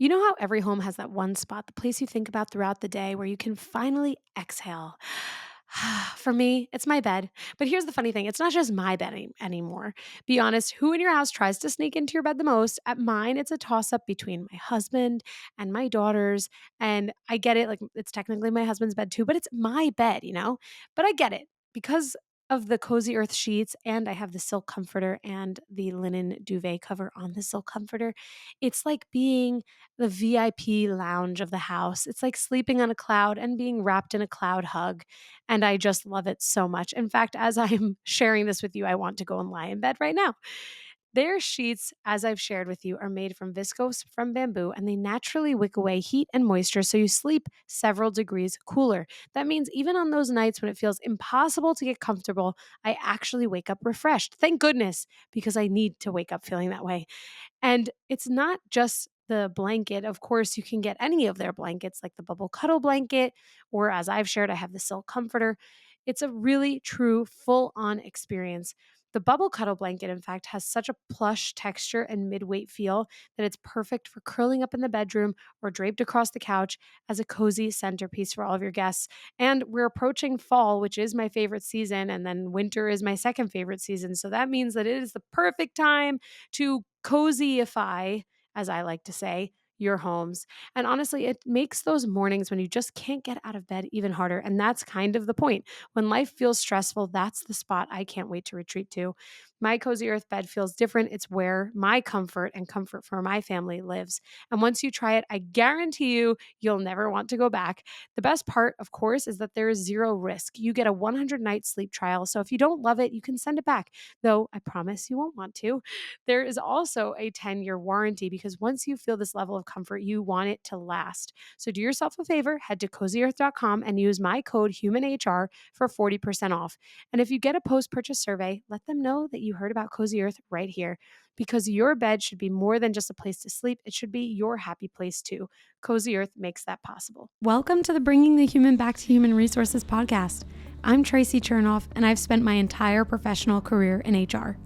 You know how every home has that one spot, the place you think about throughout the day where you can finally exhale? For me, it's my bed. But here's the funny thing, it's not just my bed anymore. Be honest, who in your house tries to sneak into your bed the most? At mine, it's a toss up between my husband and my daughters. And I get it, like it's technically my husband's bed too, but it's my bed, you know? But I get it because of the Cozy Earth sheets, and I have the silk comforter and the linen duvet cover on the silk comforter. It's like being the VIP lounge of the house. It's like sleeping on a cloud and being wrapped in a cloud hug. And I just love it so much. In fact, as I'm sharing this with you, I want to go and lie in bed right now. Their sheets, as I've shared with you, are made from viscose from bamboo and they naturally wick away heat and moisture so you sleep several degrees cooler. That means even on those nights when it feels impossible to get comfortable, I actually wake up refreshed. Thank goodness, because I need to wake up feeling that way. And it's not just the blanket. Of course, you can get any of their blankets, like the bubble cuddle blanket, or as I've shared, I have the silk comforter. It's a really true full on experience. The bubble cuddle blanket, in fact, has such a plush texture and mid weight feel that it's perfect for curling up in the bedroom or draped across the couch as a cozy centerpiece for all of your guests. And we're approaching fall, which is my favorite season, and then winter is my second favorite season. So that means that it is the perfect time to cozyify, as I like to say, your homes. And honestly, it makes those mornings when you just can't get out of bed even harder. And that's kind of the point. When life feels stressful, that's the spot I can't wait to retreat to. My Cozy Earth bed feels different. It's where my comfort and comfort for my family lives. And once you try it, I guarantee you, you'll never want to go back. The best part, of course, is that there is zero risk. You get a 100-night sleep trial. So if you don't love it, you can send it back, though I promise you won't want to. There is also a 10-year warranty because once you feel this level of comfort, you want it to last. So do yourself a favor, head to cozyearth.com and use my code HUMANHR for 40% off. And if you get a post-purchase survey, let them know that you heard about Cozy Earth right here, because your bed should be more than just a place to sleep. It should be your happy place too. Cozy Earth makes that possible. Welcome to the Bringing the Human Back to Human Resources podcast. I'm Traci Chernoff, and I've spent my entire professional career in HR.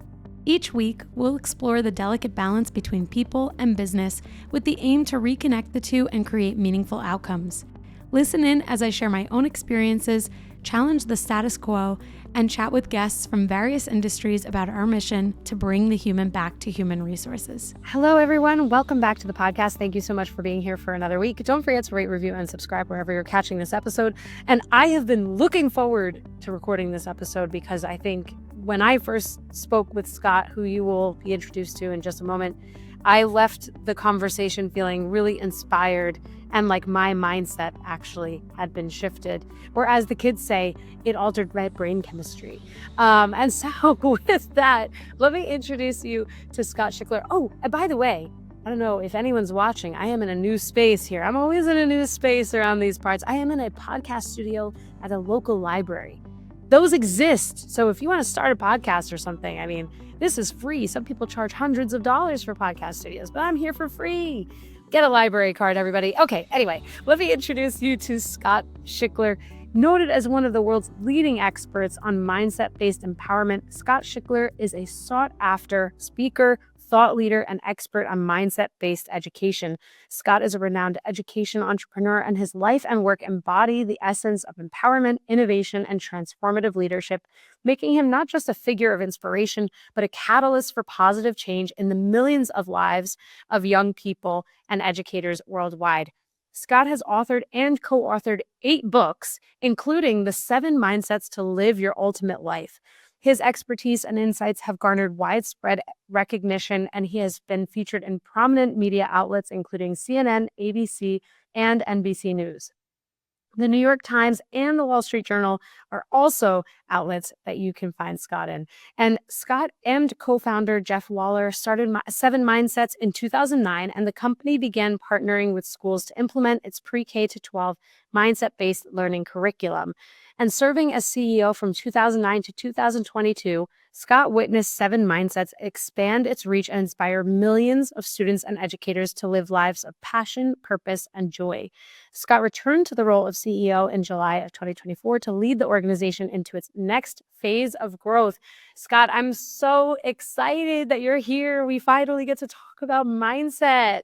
Each week, we'll explore the delicate balance between people and business with the aim to reconnect the two and create meaningful outcomes. Listen in as I share my own experiences, challenge the status quo, and chat with guests from various industries about our mission to bring the human back to human resources. Hello, everyone. Welcome back to the podcast. Thank you so much for being here for another week. Don't forget to rate, review, and subscribe wherever you're catching this episode. And I have been looking forward to recording this episode because I think when I first spoke with Scott, who you will be introduced to in just a moment, I left the conversation feeling really inspired and like my mindset actually had been shifted. Or as the kids say, it altered my brain chemistry. And so with that, let me introduce you to Scott Shickler. Oh, and by the way, I don't know if anyone's watching. I am in a new space here. I'm always in a new space around these parts. I am in a podcast studio at a local library. Those exist. So if you want to start a podcast or something, I mean, this is free. Some people charge hundreds of dollars for podcast studios, but I'm here for free. Get a library card, everybody. Okay, anyway, let me introduce you to Scott Shickler. Noted as one of the world's leading experts on mindset-based empowerment, Scott Shickler is a sought-after speaker, thought leader, and expert on mindset-based education. Scott is a renowned education entrepreneur, and his life and work embody the essence of empowerment, innovation, and transformative leadership, making him not just a figure of inspiration, but a catalyst for positive change in the millions of lives of young people and educators worldwide. Scott has authored and co-authored 8 books, including The 7 Mindsets to Live Your Ultimate Life. His expertise and insights have garnered widespread recognition, and he has been featured in prominent media outlets, including CNN, ABC, and NBC News. The New York Times and the Wall Street Journal are also outlets that you can find Scott in. And Scott and co-founder Jeff Waller started 7 Mindsets in 2009, and the company began partnering with schools to implement its pre-K to 12 mindset-based learning curriculum. And serving as CEO from 2009 to 2022, Scott witnessed 7 Mindsets expand its reach and inspire millions of students and educators to live lives of passion, purpose, and joy. Scott returned to the role of CEO in July of 2024 to lead the organization into its next phase of growth. Scott, I'm so excited that you're here. We finally get to talk talk about mindset.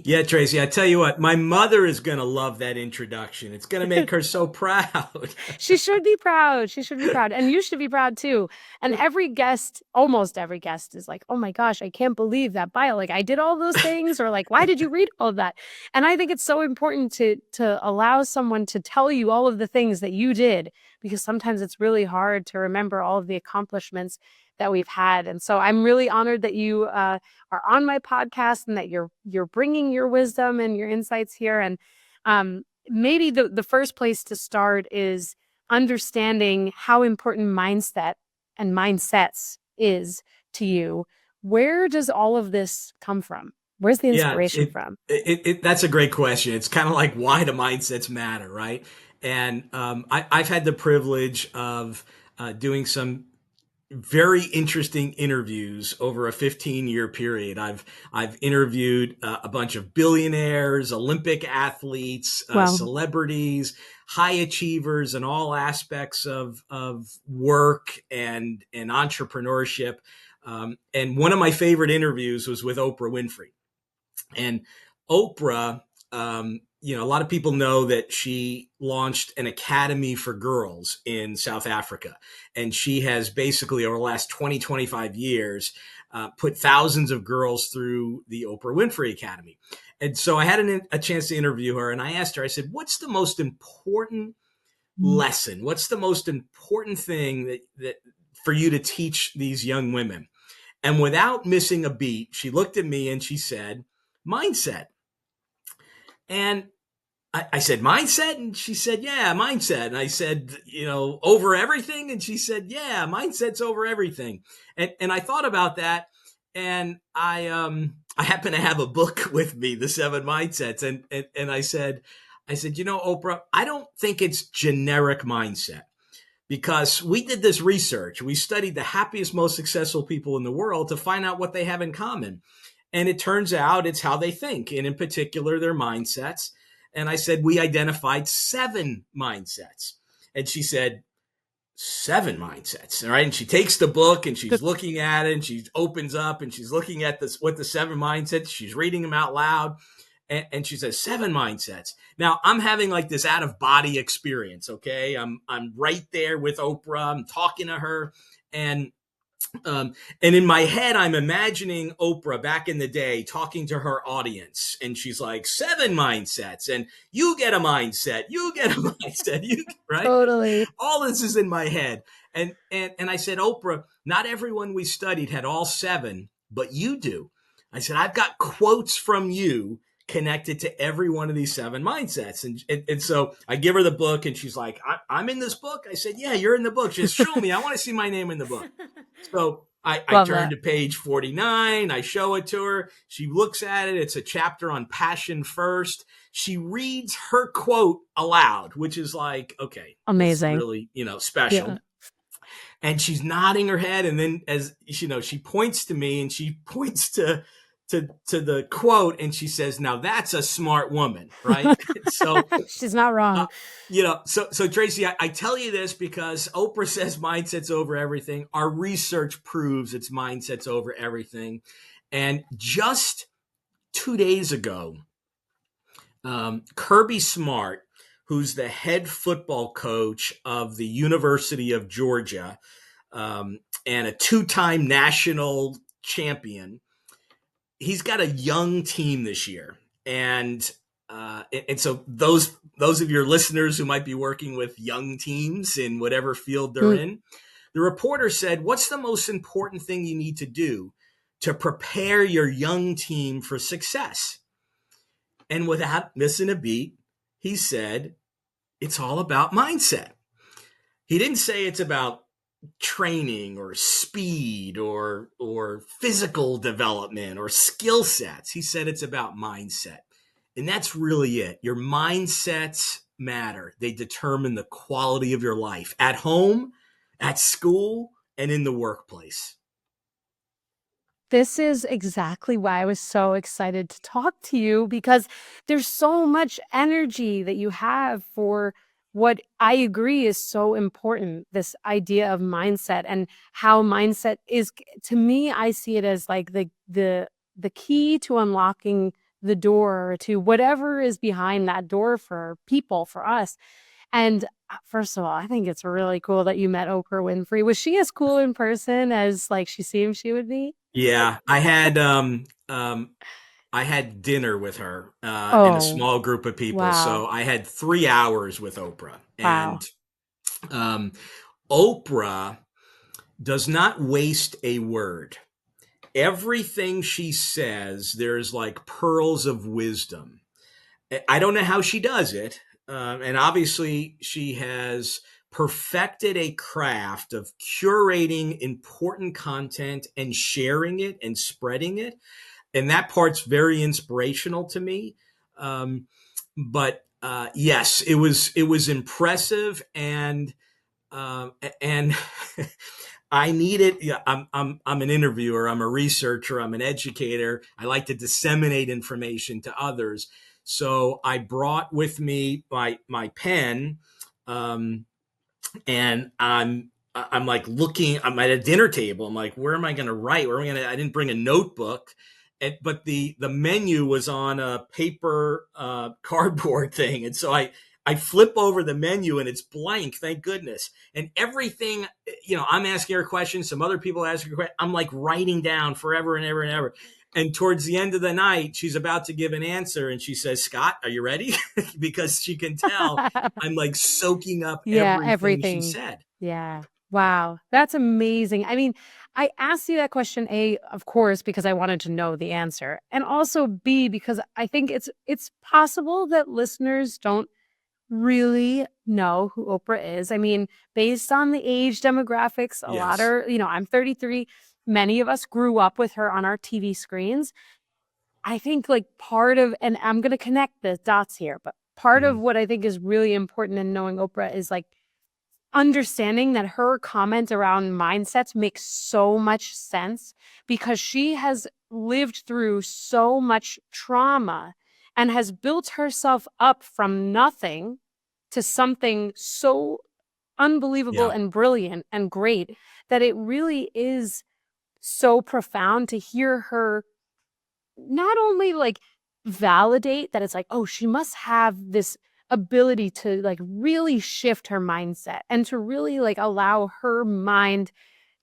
Yeah, Tracy, I tell you what, my mother is going to love that introduction. It's going to make her so proud. She should be proud. She should be proud. And you should be proud too. And every guest, almost every guest is like, oh my gosh, I can't believe that bio. Like I did all those things, or like, why did you read all of that? And I think it's so important to allow someone to tell you all of the things that you did, because sometimes it's really hard to remember all of the accomplishments that we've had. And so I'm really honored that you are on my podcast and that you're bringing your wisdom and your insights here. And maybe the first place to start is understanding how important mindset and mindsets is to you. Where does all of this come from? Where's the Yeah, inspiration from? that's a great question. It's kind of like why do mindsets matter, right? And I've had the privilege of doing some very interesting interviews over a 15-year period. I've interviewed a bunch of billionaires, Olympic athletes, Well, celebrities, high achievers in all aspects of work and entrepreneurship. And one of my favorite interviews was with Oprah Winfrey. And Oprah, a lot of people know that she launched an academy for girls in South Africa. And she has basically, over the last 20, 25 years, put thousands of girls through the Oprah Winfrey Academy. And so I had a chance to interview her, and I asked her, I said, what's the most important lesson? What's the most important thing that for you to teach these young women? And without missing a beat, she looked at me and she said, mindset. And I said, mindset? And she said, yeah, mindset. And I said, over everything? And she said, yeah, mindset's over everything. And I thought about that. And I happen to have a book with me, The Seven Mindsets. And I said, Oprah, I don't think it's generic mindset because we did this research. We studied the happiest, most successful people in the world to find out what they have in common. And it turns out it's how they think, and in particular, their mindsets. And I said, we identified seven mindsets. And she said, seven mindsets. All right. And she takes the book and she's looking at it and she opens up and she's looking at this, what the seven mindsets, she's reading them out loud. And she says, seven mindsets. Now I'm having like this out of body experience. Okay. I'm right there with Oprah. I'm talking to her. And and in my head, I'm imagining Oprah back in the day talking to her audience, and she's like, seven mindsets, and you get a mindset, you get a mindset, you right? totally. All this is in my head. And I said, Oprah, not everyone we studied had all seven, but you do. I said, I've got quotes from you connected to every one of these seven mindsets. And so I give her the book and she's like, I'm in this book. I said, yeah, you're in the book. She says, show me. I want to see my name in the book. So I Love turn that. to page 49. I show it to her. She looks at it. It's a chapter on passion first. She reads her quote aloud, which is like, okay, this is Amazing. really, Yeah. special. And she's nodding her head. And then as she points to me and she points to the quote and she says, now that's a smart woman. Right. So She's not uh, wrong. so Tracy, I tell you this because Oprah says mindsets over everything. Our research proves it's mindsets over everything. And just 2 days ago, Kirby Smart, who's the head football coach of the University of Georgia and a two-time national champion, he's got a young team this year, and so those of your listeners who might be working with young teams in whatever field they're Mm. in, the reporter said, "What's the most important thing you need to do to prepare your young team for success?" And without missing a beat, he said, "It's all about mindset." He didn't say it's about training or speed or physical development or skill sets. He said it's about mindset. And that's really it. Your mindsets matter. They determine the quality of your life at home, at school, and in the workplace. This is exactly why I was so excited to talk to you, because there's so much energy that you have for what I agree is so important, this idea of mindset and how mindset is, to me, I see it as like the the key to unlocking the door to whatever is behind that door for people, for us. And first of all, I think it's really cool that you met Oprah Winfrey. Was she as cool in person as like she seemed she would be? Yeah, I had dinner with her in a Oh, small group of people. wow. So I had 3 hours with Oprah, and Wow. um, Oprah does not waste a word. Everything she says, there's like pearls of wisdom. I don't know how she does it. And obviously, she has perfected a craft of curating important content and sharing it and spreading it. And that part's very inspirational to me. But yes, it was impressive, and I needed. Yeah, I'm an interviewer. I'm a researcher. I'm an educator. I like to disseminate information to others. So I brought with me my pen, um, and I'm like looking. I'm at a dinner table. I'm like, where am I going to write? Where am I going to? I didn't bring a notebook, but the menu was on a paper cardboard thing, and so I flip over the menu and it's blank. Thank goodness. And everything, I'm asking her questions. Some other people asking her questions. I'm like writing down forever and ever and ever. And towards the end of the night, she's about to give an answer, and she says, "Scott, are you ready?" Because she can tell I'm like soaking up Yeah, everything she everything. said. Yeah. Wow. That's amazing. I mean, I asked you that question, A, of course, because I wanted to know the answer. And also B, because I think it's possible that listeners don't really know who Oprah is. I mean, based on the age demographics, a lot Yes. are, I'm 33. Many of us grew up with her on our TV screens. I think like part of, and I'm going to connect the dots here, but part of Mhm. what I think is really important in knowing Oprah is like understanding that her comment around mindsets makes so much sense because she has lived through so much trauma and has built herself up from nothing to something so unbelievable Yeah. and brilliant and great that it really is so profound to hear her not only like validate that it's like, oh, she must have this ability to like really shift her mindset and to really like allow her mind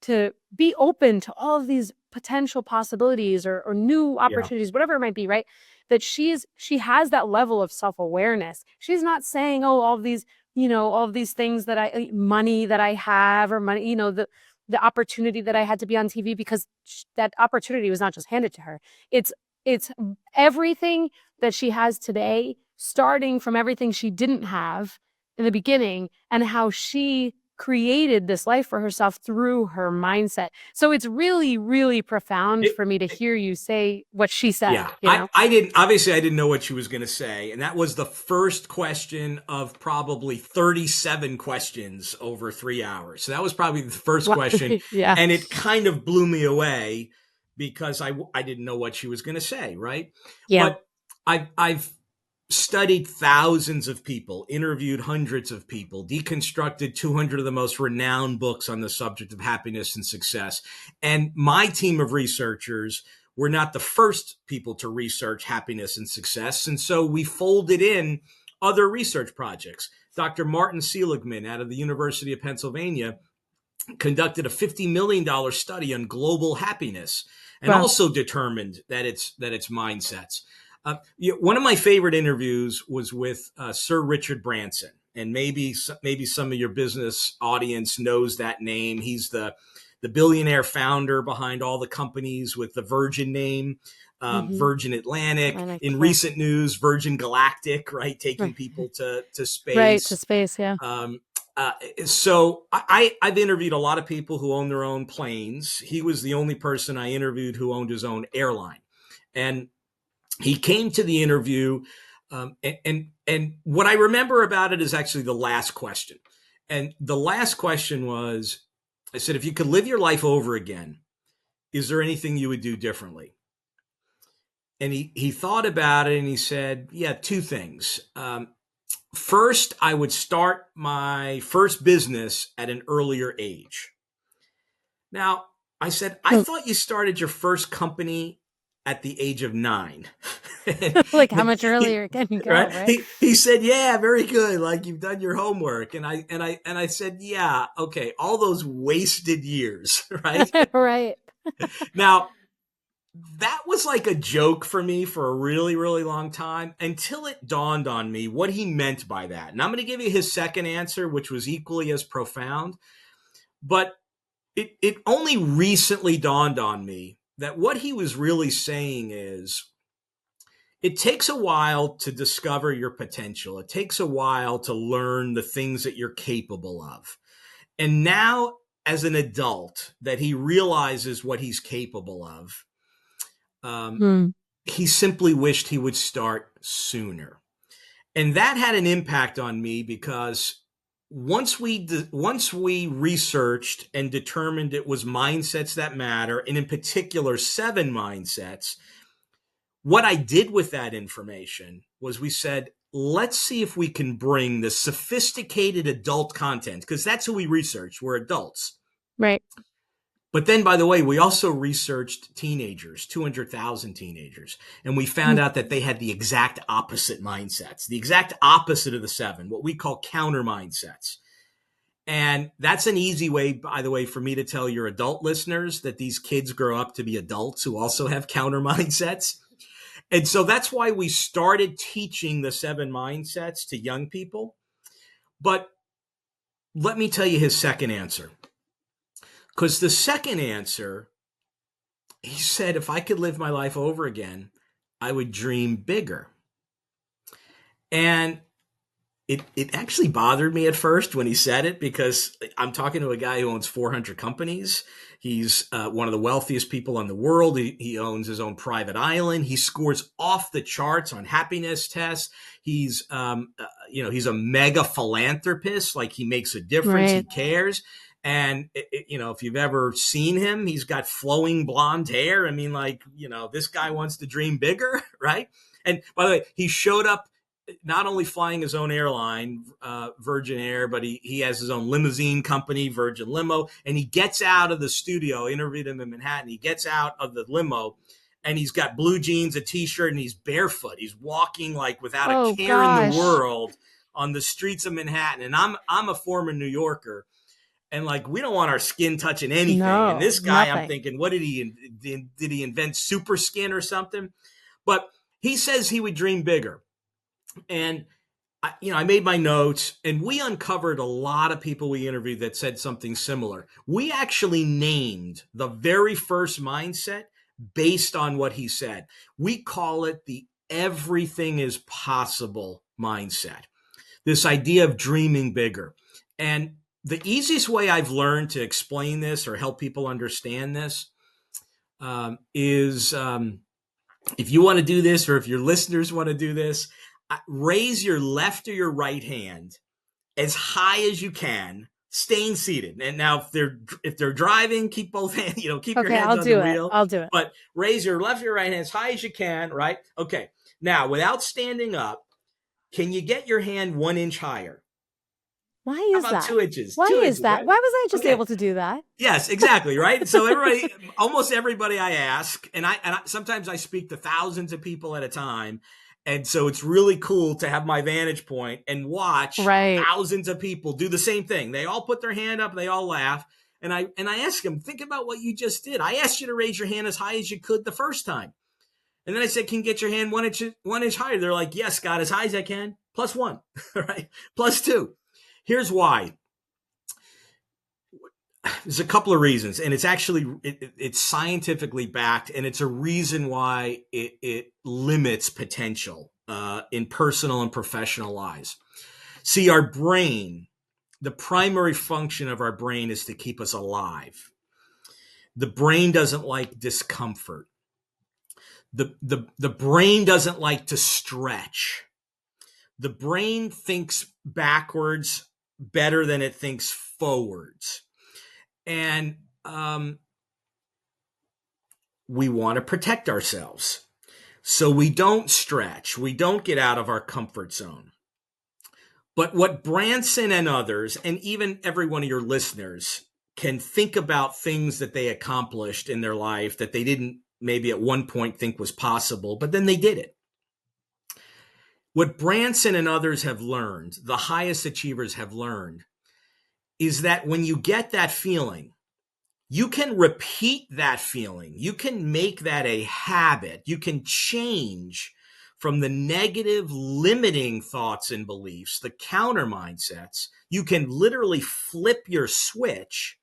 to be open to all of these potential possibilities or new Yeah. opportunities, whatever it might be, right? That she has that level of self-awareness. She's not saying, oh, all of these, all of these things that money that I have or money, the opportunity that I had to be on TV because that opportunity was not just handed to her. It's it's everything that she has today, starting from everything she didn't have in the beginning and how she created this life for herself through her mindset. So it's really, really profound It, for me to hear you say what she yeah. said, I didn't know what she was going to say. And that was the first question of probably 37 questions over 3 hours. So that was probably the first What question. yeah. And it kind of blew me away because I didn't know what she was going to say. Right. Yeah. But I've studied thousands of people, interviewed hundreds of people, deconstructed 200 of the most renowned books on the subject of happiness and success. And my team of researchers were not the first people to research happiness and success. And so we folded in other research projects. Dr. Martin Seligman out of the University of Pennsylvania conducted a $50 million study on global happiness and Wow. also determined that it's mindsets. One of my favorite interviews was with Sir Richard Branson, and maybe some of your business audience knows that name. He's the billionaire founder behind all the companies with the Virgin name, Mhm. Virgin Atlantic. Atlantic, In yeah. recent news, Virgin Galactic, right, taking Right. people to Right, to space. space, yeah. Um, so I've interviewed a lot of people who own their own planes. He was the only person I interviewed who owned his own airline, and he came to the interview. And what I remember about it is actually the last question. And the last question was, I said, if you could live your life over again, is there anything you would do differently? And he thought about it and he said, yeah, two things. First, I would start my first business at an earlier age. Now, I said, I Hmm. thought you started your first company at the age of 9. Like, how much earlier can you go, Right? right? He said, "Yeah, very good. Like you've done your homework." And I said, "Yeah, okay. All those wasted years, right?" Right. Now, that was like a joke for me for a really, really long time until it dawned on me what he meant by that. And I'm going to give you his second answer, which was equally as profound. But it only recently dawned on me that what he was really saying is it takes a while to discover your potential. It takes a while to learn the things that you're capable of. And now, as an adult, that he realizes what he's capable of, um, Hmm. he simply wished he would start sooner. And that had an impact on me because once we researched and determined it was mindsets that matter, and in particular 7 mindsets, what I did with that information was we said, let's see if we can bring the sophisticated adult content, because that's who we researched. We're adults. Right. But then, by the way, we also researched teenagers, 200,000 teenagers, and we found Mm. out that they had the exact opposite mindsets, the exact opposite of the 7, what we call counter mindsets. And that's an easy way, by the way, for me to tell your adult listeners that these kids grow up to be adults who also have counter mindsets. And so that's why we started teaching the 7 mindsets to young people. But let me tell you his second answer. Because the second answer, he said, if I could live my life over again, I would dream bigger. And it actually bothered me at first when he said it, because I'm talking to a guy who owns 400 companies. He's one of the wealthiest people in the world. He owns his own private island. He scores off the charts on happiness tests. He's a mega philanthropist. Like, he makes a difference. He Right. cares. And if you've ever seen him, he's got flowing blonde hair. I mean, like, this guy wants to dream bigger, right? And by the way, he showed up not only flying his own airline, Virgin Air, but he has his own limousine company, Virgin Limo. And he gets out of the studio. I interviewed him in Manhattan. He gets out of the limo, and he's got blue jeans, a t-shirt, and he's barefoot. He's walking like without a Oh care in the gosh. world on the streets of Manhattan. And I'm a former New Yorker, and like, we don't want our skin touching anything. And No, this guy, I'm nothing. thinking, what did he invent super skin or something? But he says he would dream bigger. And I made my notes, and we uncovered a lot of people we interviewed that said something similar. We actually named the very first mindset based on what he said. We call it the everything is possible mindset. This idea of dreaming bigger. And the easiest way I've learned to explain this or help people understand this is if you want to do this, or if your listeners want to do this, raise your left or your right hand as high as you can, staying seated. And now, if they're driving, keep both hands, keep your Okay, hands I'll on the do it. wheel. I'll do it. But raise your left or your right hand as high as you can, right? Okay. Now, without standing up, can you get your hand 1 inch higher? Why How is about that? 2 inches? Why Two is inches, that? right? Why was I just Okay. able to do that? Yes, exactly, right? So almost everybody I ask, and sometimes I speak to thousands of people at a time, and so it's really cool to have my vantage point and watch Right. thousands of people do the same thing. They all put their hand up, they all laugh, and I ask them, think about what you just did. I asked you to raise your hand as high as you could the first time, and then I said, can you get your hand 1 inch higher? They're like, yes, Scott, as high as I can, plus one, right? Plus two. Here's why. There's a couple of reasons, and it's scientifically backed, and it's a reason why it limits potential in personal and professional lives. See, our brain, the primary function of our brain is to keep us alive. The brain doesn't like discomfort. The brain doesn't like to stretch. The brain thinks backwards better than it thinks forwards. And we want to protect ourselves. So we don't stretch, we don't get out of our comfort zone. But what Branson and others, and even every one of your listeners, can think about things that they accomplished in their life that they didn't maybe at one point think was possible, but then they did it. What Branson and others have learned, the highest achievers have learned, is that when you get that feeling, you can repeat that feeling. You can make that a habit. You can change from the negative, limiting thoughts and beliefs, the counter mindsets. You can literally flip your switch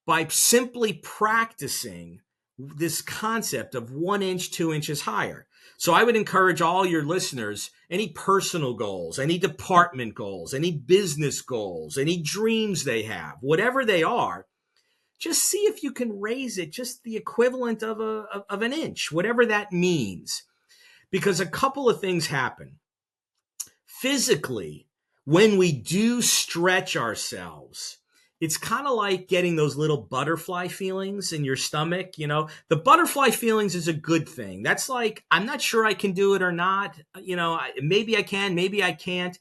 by simply practicing this concept of 1 inch, 2 inches higher. So I would encourage all your listeners, any personal goals, any department goals, any business goals, any dreams they have, whatever they are, just see if you can raise it just the equivalent of an inch, whatever that means. Because a couple of things happen. Physically, when we do stretch ourselves, it's kind of like getting those little butterfly feelings in your stomach. The butterfly feelings is a good thing. That's like, I'm not sure I can do it or not. Maybe I can, maybe I can't.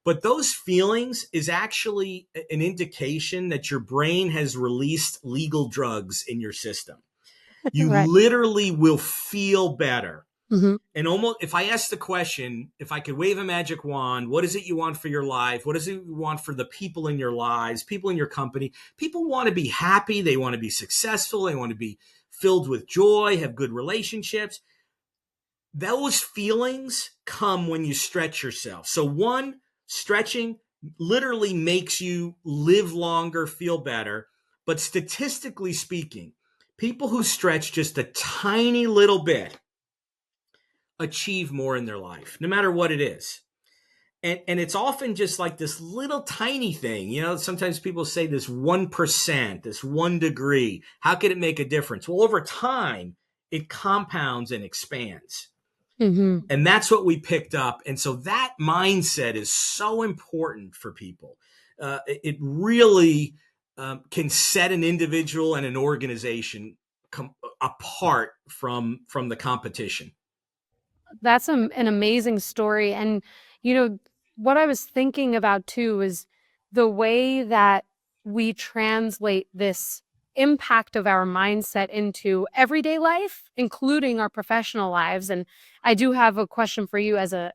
But those feelings is actually an indication that your brain has released legal drugs in your system. You Right. literally will feel better. Hmm. And almost, if I ask the question, if I could wave a magic wand, what is it you want for your life? What is it you want for the people in your lives, people in your company? People want to be happy. They want to be successful. They want to be filled with joy, have good relationships. Those feelings come when you stretch yourself. So, one, stretching literally makes you live longer, feel better. But statistically speaking, people who stretch just a tiny little bit achieve more in their life, no matter what it is. And it's often just like this little tiny thing. Sometimes people say this 1%, this 1 degree. How could it make a difference? Well, over time, it compounds and expands. Hmm. And that's what we picked up. And so that mindset is so important for people. It really can set an individual and an organization apart from the competition. That's an amazing story. And, you know, what I was thinking about too is the way that we translate this impact of our mindset into everyday life, including our professional lives. And I do have a question for you as a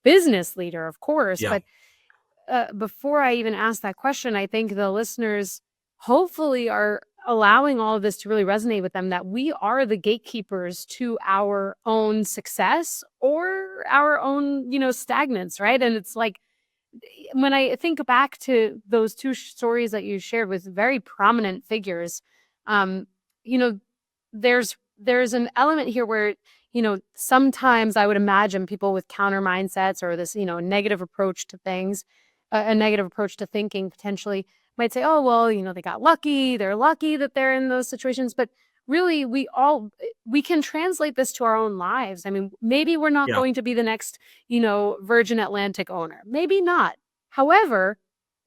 business leader, of course, Yeah. but before I even ask that question, I think the listeners hopefully are allowing all of this to really resonate with them, that we are the gatekeepers to our own success or our own, stagnance, right? And it's like, when I think back to those two stories that you shared with very prominent figures, um, you know, there's an element here where, sometimes I would imagine people with counter mindsets or this, negative approach to things, a negative approach to thinking potentially might say, oh, well, they got lucky. They're lucky that they're in those situations. But really, we can translate this to our own lives. I mean, maybe we're not Yeah. going to be the next, Virgin Atlantic owner. Maybe not. However,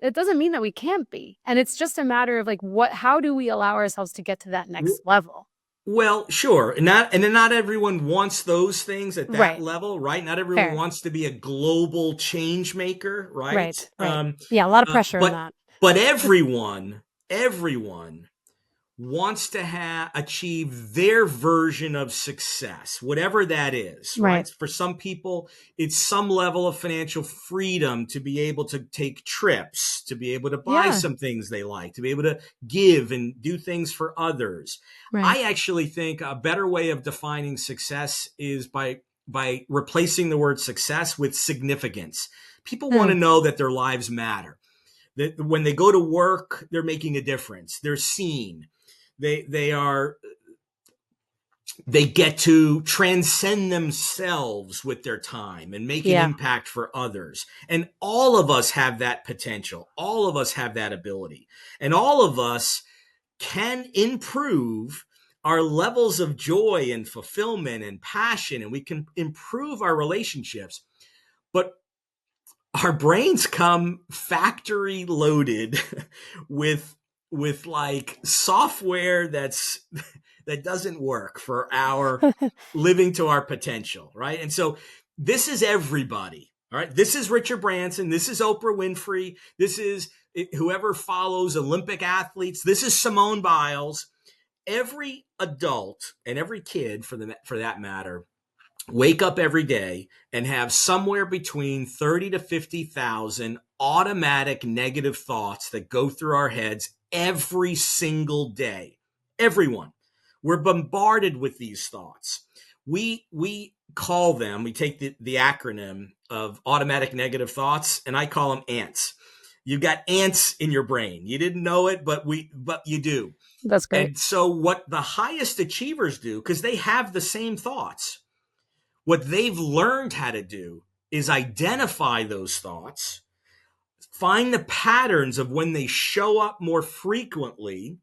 it doesn't mean that we can't be. And it's just a matter of like, how do we allow ourselves to get to that next level? Well, sure. And not everyone wants those things at that Right. level, right? Not everyone Fair. wants to be a global change maker, right? Right. Right. Yeah. A lot of pressure in But that. but everyone wants to achieve their version of success, whatever that is, Right. right? For some people, it's some level of financial freedom to be able to take trips, to be able to buy Yeah. some things they like, to be able to give and do things for others. Right. I actually think a better way of defining success is by replacing the word success with significance. People want Mm. to know that their lives matter. That when they go to work, they're making a difference. They're seen. They they get to transcend themselves with their time and make an Yeah. impact for others. And all of us have that potential. All of us have that ability. And all of us can improve our levels of joy and fulfillment and passion, and we can improve our relationships. But our brains come factory loaded with like software that doesn't work for our living to our potential, right? And so this is everybody. All right, this is Richard Branson, this is Oprah Winfrey, this is whoever follows Olympic athletes, this is Simone Biles. Every adult and every kid for that matter wake up every day and have somewhere between 30 to 50,000 automatic negative thoughts that go through our heads every single day. Everyone. We're bombarded with these thoughts. We call them, we take the acronym of automatic negative thoughts, and I call them ants. You've got ants in your brain. You didn't know it, but you do. That's great. And so what the highest achievers do, because they have the same thoughts, what they've learned how to do is identify those thoughts, find the patterns of when they show up more frequently,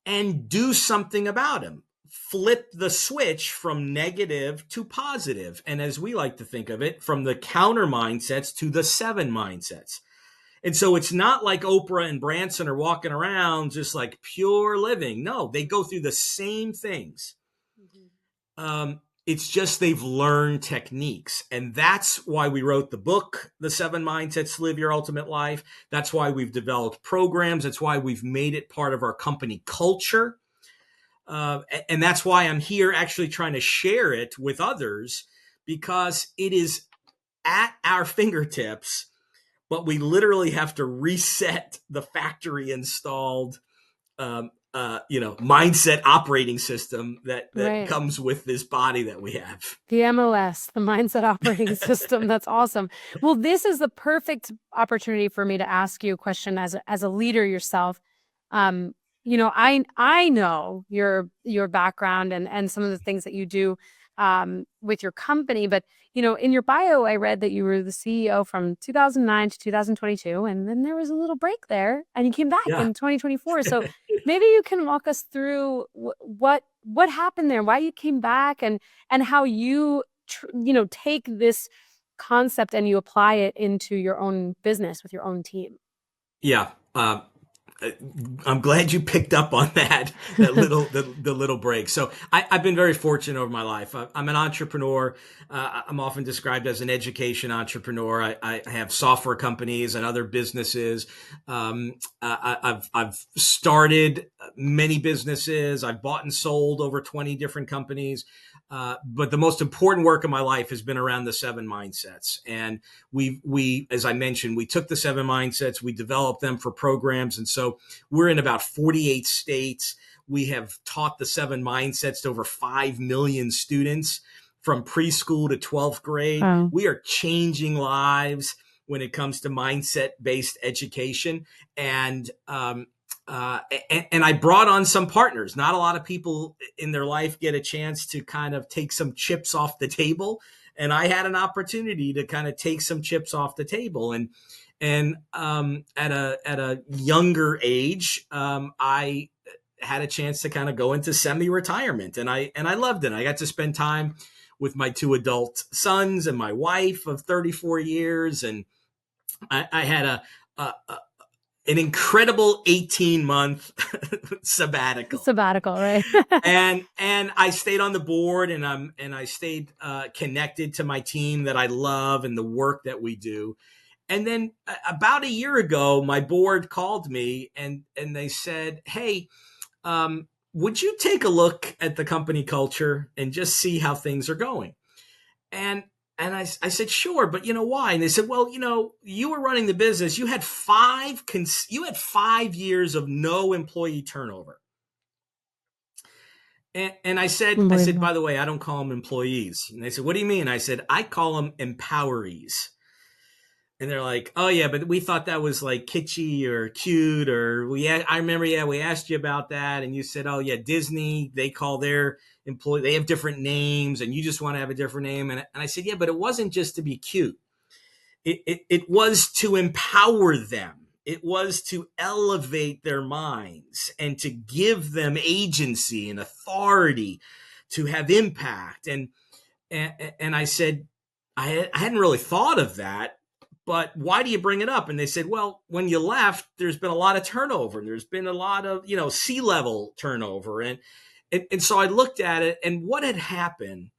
and do something about them. Flip the switch from negative to positive. And as we like to think of it, from the counter mindsets to the seven mindsets. And so it's not like Oprah and Branson are walking around just like pure living. No, they go through the same things. It's just they've learned techniques. And that's why we wrote the book, The Seven Mindsets to Live Your Ultimate Life. That's why we've developed programs. That's why we've made it part of our company culture. And that's why I'm here actually trying to share it with others, because it is at our fingertips, but we literally have to reset the factory installed mindset operating system that Right. comes with this body that we have. The MOS, the mindset operating system. That's awesome. Well, this is the perfect opportunity for me to ask you a question as a leader yourself. Um, I know your background and some of the things that you do with your company, but in your bio, I read that you were the CEO from 2009 to 2022, and then there was a little break there, and you came back Yeah. in 2024. So maybe you can walk us through what happened there, why you came back, and how you take this concept and you apply it into your own business with your own team. Yeah. I'm glad you picked up on that little the little break. So I've been very fortunate over my life. I'm an entrepreneur. I'm often described as an education entrepreneur. I have software companies and other businesses. I've started many businesses. I've bought and sold over 20 different companies. But the most important work of my life has been around the seven mindsets. And we, as I mentioned, we took the seven mindsets, we developed them for programs. And so we're in about 48 states. We have taught the seven mindsets to over 5 million students from preschool to 12th grade. Wow. We are changing lives when it comes to mindset based education. And I brought on some partners. Not a lot of people in their life get a chance to kind of take some chips off the table, and I had an opportunity to kind of take some chips off the table. And at a younger age, I had a chance to kind of go into semi-retirement, and I loved it. I got to spend time with my two adult sons and my wife of 34 years, and I had a an incredible 18-month sabbatical. Sabbatical, right? And I stayed on the board, and I stayed connected to my team that I love and the work that we do. And then about a year ago, my board called me and they said, "Hey, would you take a look at the company culture and just see how things are going?" And I said, "Sure, but why?" And they said, "Well, you were running the business. You had 5 years of no employee turnover." And I said, Unbelievable. "By the way, I don't call them employees." And they said, "What do you mean?" I said, "I call them empowerees." And they're like, "Oh yeah, but we thought that was like kitschy or cute, or I remember, yeah, we asked you about that, and you said, oh yeah, Disney, they call their employee, they have different names, and you just want to have a different name." And I said, "Yeah, but it wasn't just to be cute. It was to empower them. It was to elevate their minds and to give them agency and authority to have impact." And I said, I hadn't really thought of that, but why do you bring it up? And they said, "Well, when you left, there's been a lot of turnover. And there's been a lot of, C-level turnover." And so I looked at it, and what had happened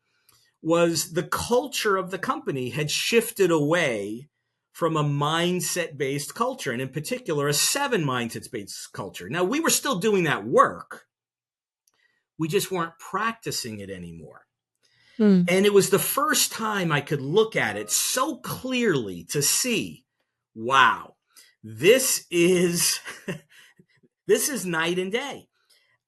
was the culture of the company had shifted away from a mindset based culture, and in particular, a seven mindsets based culture. Now, we were still doing that work, We just weren't practicing it anymore. Mm. And it was the first time I could look at it so clearly to see, wow, this is this is night and day.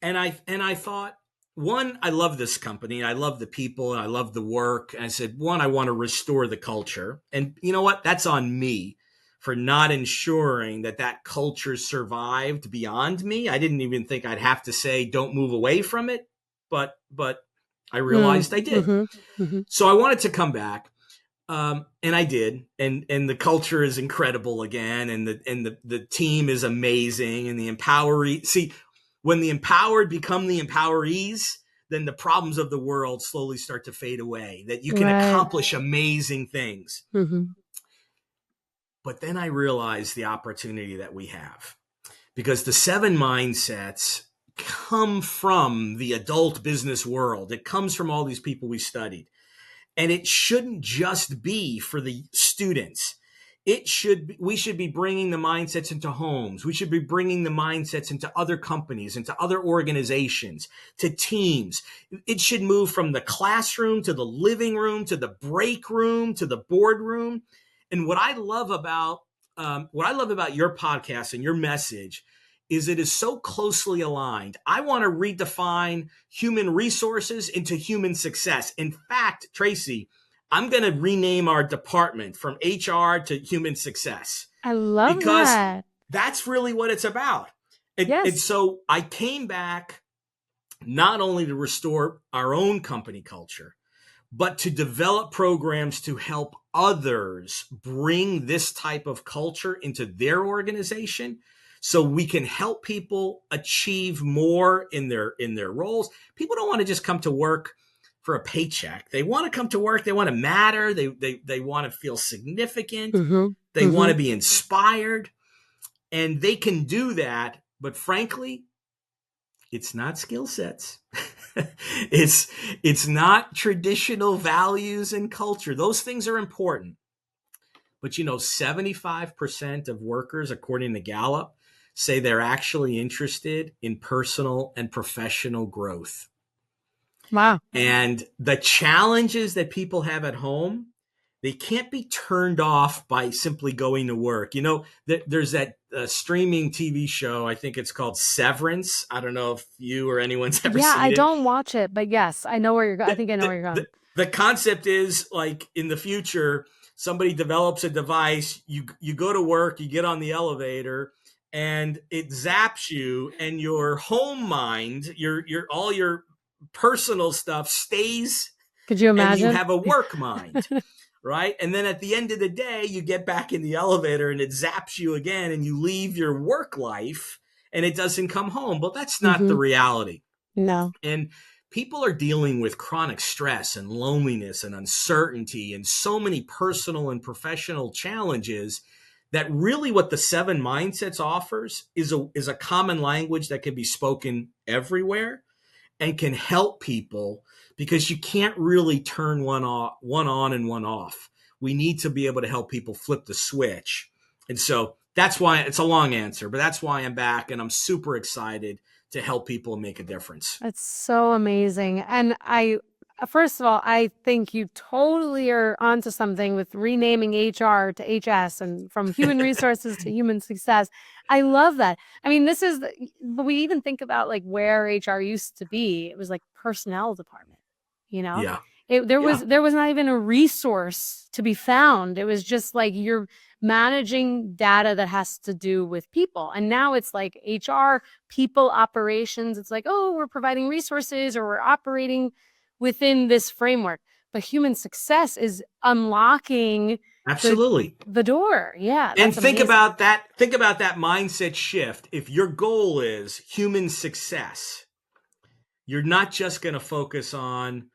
And I thought, one, I love this company, I love the people, and I love the work. And I said, one, I want to restore the culture. And you know what? That's on me for not ensuring that that culture survived beyond me. I didn't even think I'd have to say don't move away from it, but I Mm. realized I did. Mhm. Mhm. So I wanted to come back, and I did, and the culture is incredible again, and the team is amazing, and the empoweree. See, when the empowered become the empowerees, then the problems of the world slowly start to fade away. That you can Right. accomplish amazing things. Mhm. But then I realized the opportunity that we have, because the seven mindsets come from the adult business world. It comes from all these people we studied. And it shouldn't just be for the students. We should be bringing the mindsets into homes. We should be bringing the mindsets into other companies, into other organizations, to teams. It should move from the classroom to the living room to the break room to the boardroom. And what I love about your podcast and your message is it is so closely aligned. I want to redefine human resources into human success. In fact, Traci, I'm going to rename our department from HR to human success, I love because that. that's really what it's about. And Yes. so I came back not only to restore our own company culture, but to develop programs to help others bring this type of culture into their organization, so we can help people achieve more in their roles. People don't want to just come to work for a paycheck. They want to come to work, they want to matter, they want to feel significant, Mhm. they want to Mhm. be inspired, and they can do that. But frankly, it's not skill sets. it's it's not traditional values and culture. Those things are important. But 75% of workers, according to Gallup, say they're actually interested in personal and professional growth. Wow. And the challenges that people have at home, they can't be turned off by simply going to work. There's that streaming TV show, I think it's called Severance. I don't know if you or anyone's ever Yeah, I seen it. don't watch it, but yes, I know where you're going. I The, think I know the, where you're the, going. the concept is, like, in the future, somebody develops a device, you go to work, you get on the elevator, and it zaps you, and your home mind, your all your personal stuff stays, Could you and you imagine? have a work mind, right? And then at the end of the day, you get back in the elevator and it zaps you again, and you leave your work life and it doesn't come home. But that's not the Mhm. reality. No. And people are dealing with chronic stress and loneliness and uncertainty and so many personal and professional challenges, that really what the seven mindsets offers is a common language that can be spoken everywhere and can help people, because you can't really turn one on and one off. We need to be able to help people flip the switch. And so that's why it's a long answer, but that's why I'm back, and I'm super excited to help people make a difference. That's so amazing. And first of all, I think you totally are onto something with renaming HR to HS and from human resources to human success. I love that. I mean, but we even think about like where HR used to be. It was like personnel department, you know? Yeah, There was yeah, not even a resource to be found. It was just like you're managing data that has to do with people. And now it's like HR, people operations. It's like, oh, we're providing resources or we're operating within this framework. But human success is unlocking the absolutely. door. Yeah, And that's amazing. think about that mindset shift. If your goal is human success, you're not just going to focus on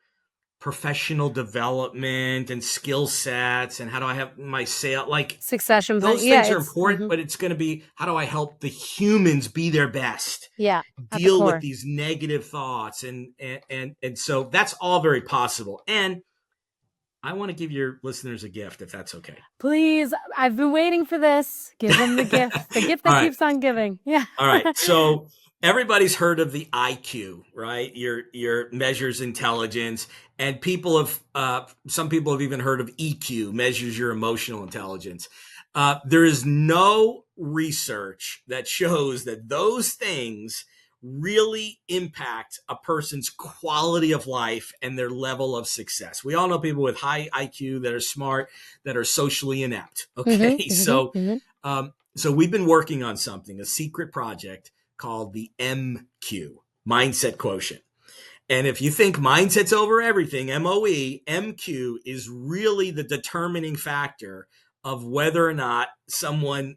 professional development and skill sets and how do I have my sale, like, Succession plan. those Yeah, things are it's important, but it's going to be, how do I help the humans be their best, yeah, at the deal with core. these negative thoughts, and so that's all very possible. And I want to give your listeners a gift, if that's okay. Please, I've been waiting for this. Give them the gift All that right. keeps on giving. Yeah. All right. So Everybody's heard of the IQ, right? Your measures intelligence, and some people have even heard of EQ, measures your emotional intelligence. There is no research that shows that those things really impact a person's quality of life and their level of success. We all know people with high IQ that are smart, that are socially inept. Mhm, Okay, mhm, so mhm. so we've been working on something, a secret project called the MQ, Mindset Quotient. And if you think mindset's over everything, MOE, MQ is really the determining factor of whether or not someone,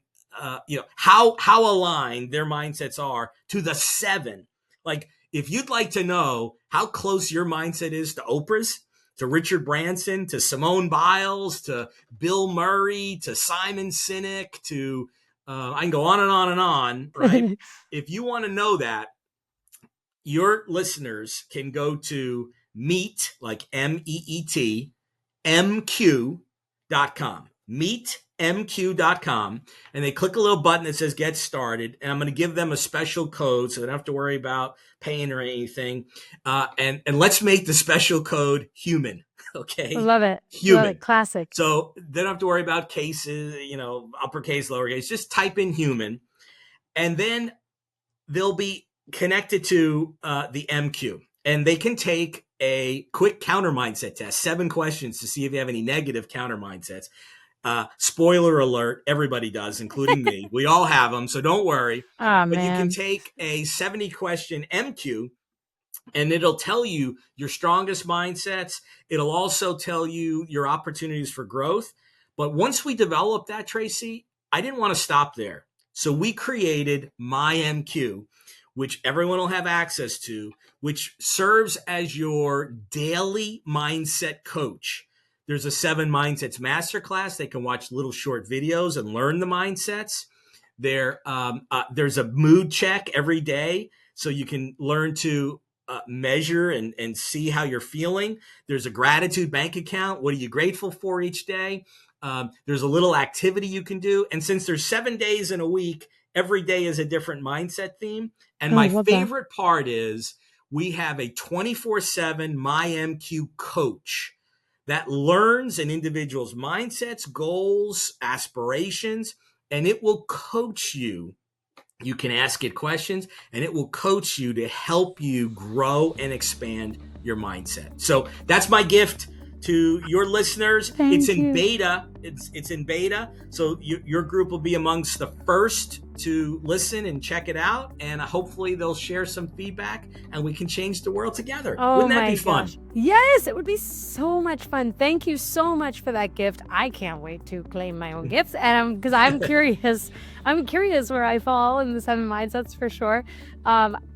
how aligned their mindsets are to the seven. Like, if you'd like to know how close your mindset is to Oprah's, to Richard Branson, to Simone Biles, to Bill Murray, to Simon Sinek, to I can go on and on and on, right? If you want to know that, your listeners can go to meet, like MEET, MQ.com. MeetMQ.com. And they click a little button that says get started. And I'm going to give them a special code so they don't have to worry about paying or anything. And let's make the special code human. I Okay. love it. Love it. Human. Classic. So they don't have to worry about cases, uppercase, lowercase. Just type in human. And then they'll be connected to the MQ, and they can take a quick counter mindset test, 7 questions to see if you have any negative counter mindsets. Spoiler alert, everybody does, including me. We all have them, so don't worry. Oh, But you can man. take a 70 question MQ, and it'll tell you your strongest mindsets. It'll also tell you your opportunities for growth. But once we developed that, Traci, I didn't want to stop there. So we created my MQ, which everyone will have access to, which serves as your daily mindset coach. There's a 7 mindsets masterclass. They can watch little short videos and learn the mindsets. There's a mood check every day, so you can learn to measure and see how you're feeling. There's a gratitude bank account. What are you grateful for each day? There's a little activity you can do. And since there's 7 days in a week, every day is a different mindset theme. And Oh, I my love that. favorite part is we have a 24/7 MyMQ coach that learns an individual's mindsets, goals, aspirations, and it will coach you. You can ask it questions and it will coach you to help you grow and expand your mindset. So that's my gift to your listeners. It's Thank in you. beta. It's in beta. So your group will be amongst the first to listen and check it out. And hopefully they'll share some feedback and we can change the world together. Oh Wouldn't that my be fun? gosh. Yes, it would be so much fun. Thank you so much for that gift. I can't wait to claim my own gifts. And because I'm curious. I'm curious where I fall in the 7 mindsets for sure.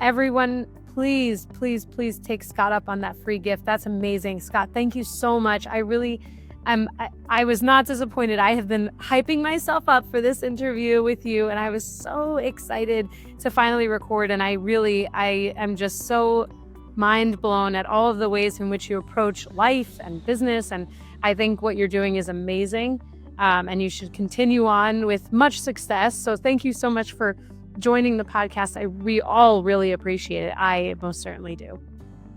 Everyone, please, please, please take Scott up on that free gift. That's amazing. Scott, thank you so much. I was not disappointed. I have been hyping myself up for this interview with you, and I was so excited to finally record. And I am just so mind blown at all of the ways in which you approach life and business. And I think what you're doing is amazing. And you should continue on with much success. So thank you so much for joining the podcast. We all really appreciate it. I most certainly do.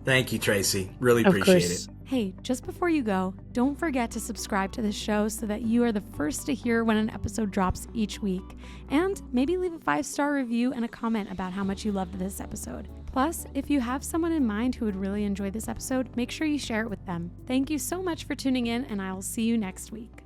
Thank you, Traci. Really Of appreciate it. course. Hey, just before you go, don't forget to subscribe to the show so that you are the first to hear when an episode drops each week. And maybe leave a 5-star review and a comment about how much you loved this episode. Plus, if you have someone in mind who would really enjoy this episode, make sure you share it with them. Thank you so much for tuning in, and I will see you next week.